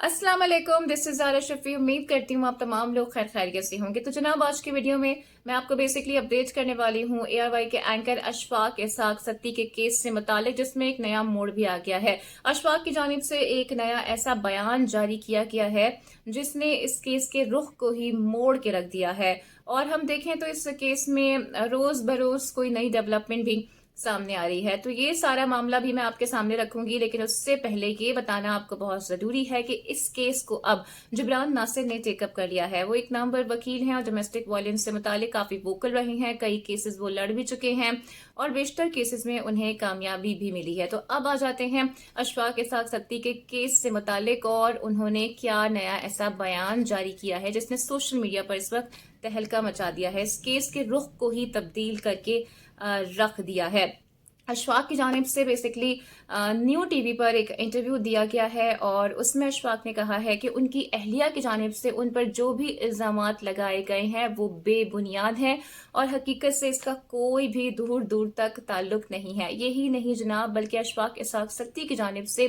अस्सलाम वालेकुम, this is Zaara Shafi. उम्मीद करती हूँ आप तमाम लोग खैर खैरियत से होंगे। तो जनाब, आज की वीडियो में मैं आपको बेसिकली अपडेट करने वाली हूँ ARY के एंकर अशफाक इसहाक सत्ती के केस से मुतालिक, जिसमें एक नया मोड़ भी आ गया है। अशफाक की जानिब से एक नया ऐसा बयान जारी किया गया है जिसने इस केस के रुख को ही मोड़ के रख दिया है। और हम देखें तो इस केस में रोज बरोज कोई नई डेवलपमेंट भी सामने आ रही है। तो ये सारा मामला भी मैं आपके सामने रखूंगी, लेकिन उससे पहले ये बताना आपको बहुत जरूरी है कि इस केस को अब जिब्रान नासिर ने टेकअप कर लिया है। वो एक नामवर वकील हैं और डोमेस्टिक वायलेंस से मुतालिक काफी वोकल रहे हैं। कई केसेस वो लड़ भी चुके हैं और बेशतर केसेस में उन्हें कामयाबी भी मिली है। तो अब आ जाते हैं अशफाक इसहाक सत्ती के केस से मुतालिक, और उन्होंने क्या नया ऐसा बयान जारी किया है जिसने सोशल मीडिया पर इस वक्त तहलका मचा दिया है, इस केस के रुख को ही तब्दील करके रख दिया है। अशफाक की जानिब से बेसिकली न्यू टीवी पर एक इंटरव्यू दिया गया है और उसमें अशफाक ने कहा है कि उनकी अहलिया की जानिब से उन पर जो भी इल्जामात लगाए गए हैं वो बेबुनियाद हैं और हकीकत से इसका कोई भी दूर दूर तक ताल्लुक नहीं है। यही नहीं जनाब, बल्कि अशफाक इसहाक सत्ती की जानिब से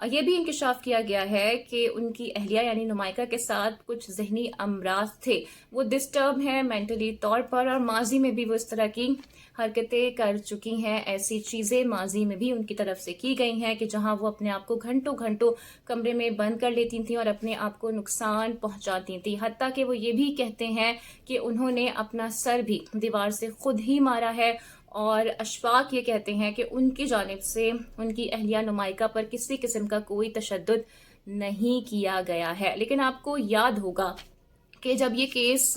ये भी इंकशाफ किया गया है कि उनकी अहलिया यानी नुमाइका के साथ कुछ जहनी अमराज थे। वो डिस्टर्ब हैं मेंटली तौर पर और माजी में भी वो इस तरह की हरकतें कर चुकी हैं। ऐसी चीजें माजी में भी उनकी तरफ से की गई हैं कि जहां वो अपने आप को घंटों घंटों कमरे में बंद कर लेती थी और अपने आप को नुकसान पहुंचाती थी। हत्ता कि वो ये भी कहते हैं कि उन्होंने अपना सर भी दीवार से खुद ही मारा है। और अशफाक ये कहते हैं कि उनकी जानिब से उनकी अहलिया नुमाइका पर किसी किस्म का कोई तशद्दुद नहीं किया गया है। लेकिन आपको याद होगा कि जब ये केस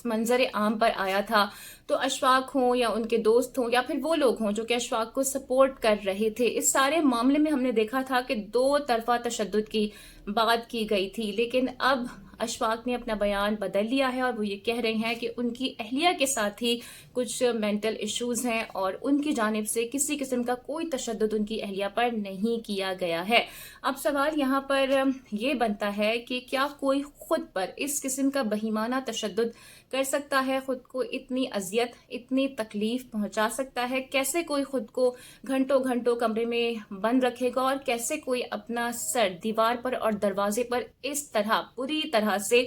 मंजर आम पर आया था तो अशफाक हों या उनके दोस्त हों या फिर वो लोग हों जो कि अशफाक को सपोर्ट कर रहे थे, इस सारे मामले में हमने देखा था कि दो तरफा तशद्दुद की बात की गई थी। लेकिन अब अशफाक ने अपना बयान बदल लिया है और वो ये कह रहे हैं कि उनकी अहलिया के साथ ही कुछ मेंटल इश्यूज हैं और उनकी जानिब से किसी किस्म का कोई तशद्दुद उनकी अहलिया पर नहीं किया गया है। अब सवाल यहाँ पर ये बनता है कि क्या कोई खुद पर इस किस्म का बहीमाना तशद्दुद कर सकता है, खुद को इतनी अजियत इतनी तकलीफ पहुंचा सकता है? कैसे कोई खुद को घंटों घंटों कमरे में बंद रखेगा और कैसे कोई अपना सर दीवार पर और दरवाजे पर इस तरह पूरी तरह से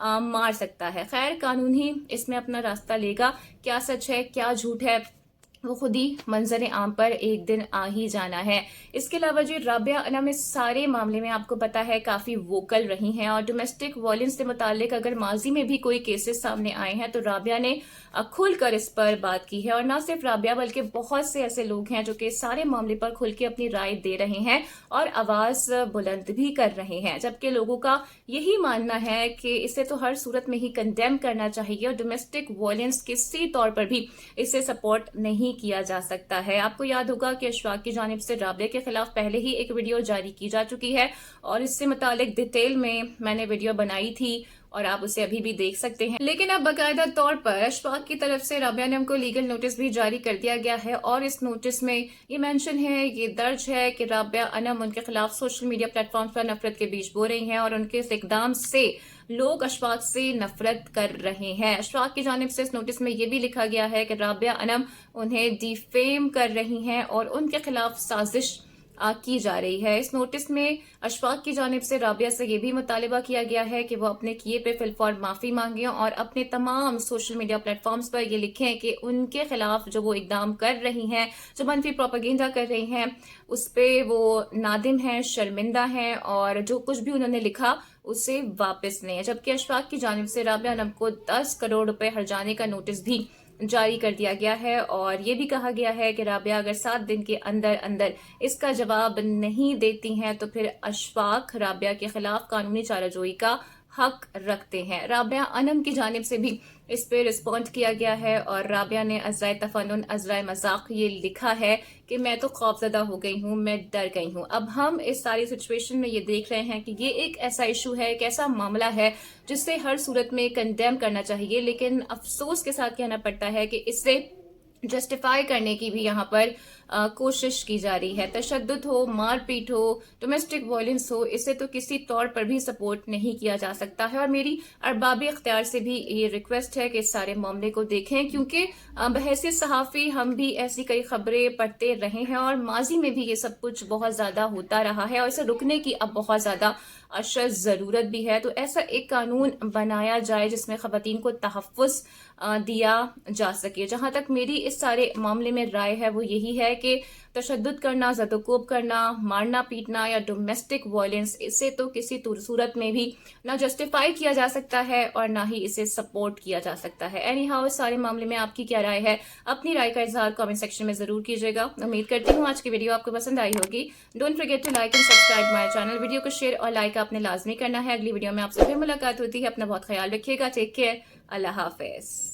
मार सकता है? खैर, कानून ही इसमें अपना रास्ता लेगा। क्या सच है क्या झूठ है वो खुद ही मंजर आम पर एक दिन आ ही जाना है। इसके अलावा जी राबिया अनम इस सारे मामले में आपको पता है काफी वोकल रही हैं और डोमेस्टिक वायलेंस से मुतालिक अगर माजी में भी कोई केसेस सामने आए हैं तो राबिया ने खुलकर इस पर बात की है। और ना सिर्फ राबिया बल्कि बहुत से ऐसे लोग हैं जो कि सारे मामले पर खुल के अपनी राय दे रहे हैं और आवाज बुलंद भी कर रहे हैं, जबकि लोगों का यही मानना है कि इसे तो हर सूरत में ही कंडेम करना चाहिए और डोमेस्टिक वायलेंस किसी तौर पर भी इसे सपोर्ट नहीं किया जा सकता है। आपको याद होगा कि अशफाक की जानिब से राबिया के खिलाफ पहले ही एक वीडियो जारी की जा चुकी है और इससे मुतालिक डिटेल में मैंने वीडियो बनाई थी और आप उसे अभी भी देख सकते हैं। लेकिन अब बाकायदा तौर पर अशफाक की तरफ से राबिया अनम को लीगल नोटिस भी जारी कर दिया गया है और इस नोटिस में ये मेंशन है, ये दर्ज है कि राबिया अनम उनके खिलाफ सोशल मीडिया प्लेटफॉर्म पर नफरत के बीज बो रही हैं और उनके इस इकदाम से लोग अशफाक से नफरत कर रहे हैं। अशफाक की जानिब से इस नोटिस में यह भी लिखा गया है कि राबिया अनम उन्हें डिफेम कर रही हैं और उनके खिलाफ साजिश की जा रही है। इस नोटिस में अशफाक की जानिब से राबिया से यह भी मुतालिबा किया गया है कि वो अपने किए पे फिलफौर माफी मांगे और अपने तमाम सोशल मीडिया प्लेटफॉर्म्स पर ये लिखें कि उनके खिलाफ जो वो इकदाम कर रही हैं, जो मनफी प्रोपेगेंडा कर रही हैं, उस पे वो नादिम हैं, शर्मिंदा हैं और जो कुछ भी उन्होंने लिखा उसे वापस लें। जबकि अशफाक की जानिब से राबिया अनम को 10 करोड़ रुपए हर्जाने का नोटिस भी जारी कर दिया गया है और ये भी कहा गया है कि राबिया अगर 7 दिन के अंदर अंदर इसका जवाब नहीं देती हैं तो फिर अशफाक राबिया के खिलाफ कानूनी चाराजोई का हक रखते हैं। राबिया अनम की जानिब से भी इस पे रिस्पॉन्ड किया गया है और राबिया ने अज़राए तफन्नुन अज़राए मजाक ये लिखा है कि मैं तो खौफजदा हो गई हूँ, मैं डर गई हूँ। अब हम इस सारी सिचुएशन में ये देख रहे हैं कि ये एक ऐसा इशू है, एक ऐसा मामला है जिससे हर सूरत में कंडेम करना चाहिए, लेकिन अफसोस के साथ कहना पड़ता है कि इससे जस्टिफाई करने की भी यहाँ पर कोशिश की जा रही है। तशद्दुद हो, मारपीट हो, डोमेस्टिक वायलेंस हो, इसे तो किसी तौर पर भी सपोर्ट नहीं किया जा सकता है। और मेरी अरबाब इख्तियार से भी ये रिक्वेस्ट है कि इस सारे मामले को देखें, क्योंकि बहैसियत सहाफ़ी हम भी ऐसी कई खबरें पढ़ते रहे हैं और माजी में भी ये सब कुछ बहुत ज़्यादा होता रहा है और इसे रुकने की अब बहुत ज़्यादा अशद ज़रूरत भी है। तो ऐसा एक कानून बनाया जाए जिसमें ख़वातीन को तहफ़्फ़ुज़ दिया जा सके। जहाँ तक मेरी इस सारे मामले में राय है वो यही है कि तशद्दुद करना, ज़द-ओ-कोब करना, मारना पीटना या डोमेस्टिक वायलेंस, इसे तो किसी सूरत में भी ना जस्टिफाई किया जा सकता है और ना ही इसे सपोर्ट किया जा सकता है। एनी हाउ, इस सारे मामले में आपकी क्या राय है? अपनी राय का इजहार कमेंट सेक्शन में ज़रूर कीजिएगा। उम्मीद करती हूँ आज की वीडियो आपको पसंद आई होगी। Don't forget to like and subscribe my channel. Video को शेयर और लाइक आपने लाजमी करना है। अगली वीडियो में आपसे फिर मुलाकात होती है। अपना बहुत ख्याल रखिएगा। Take care. अल्लाह हाफिज़।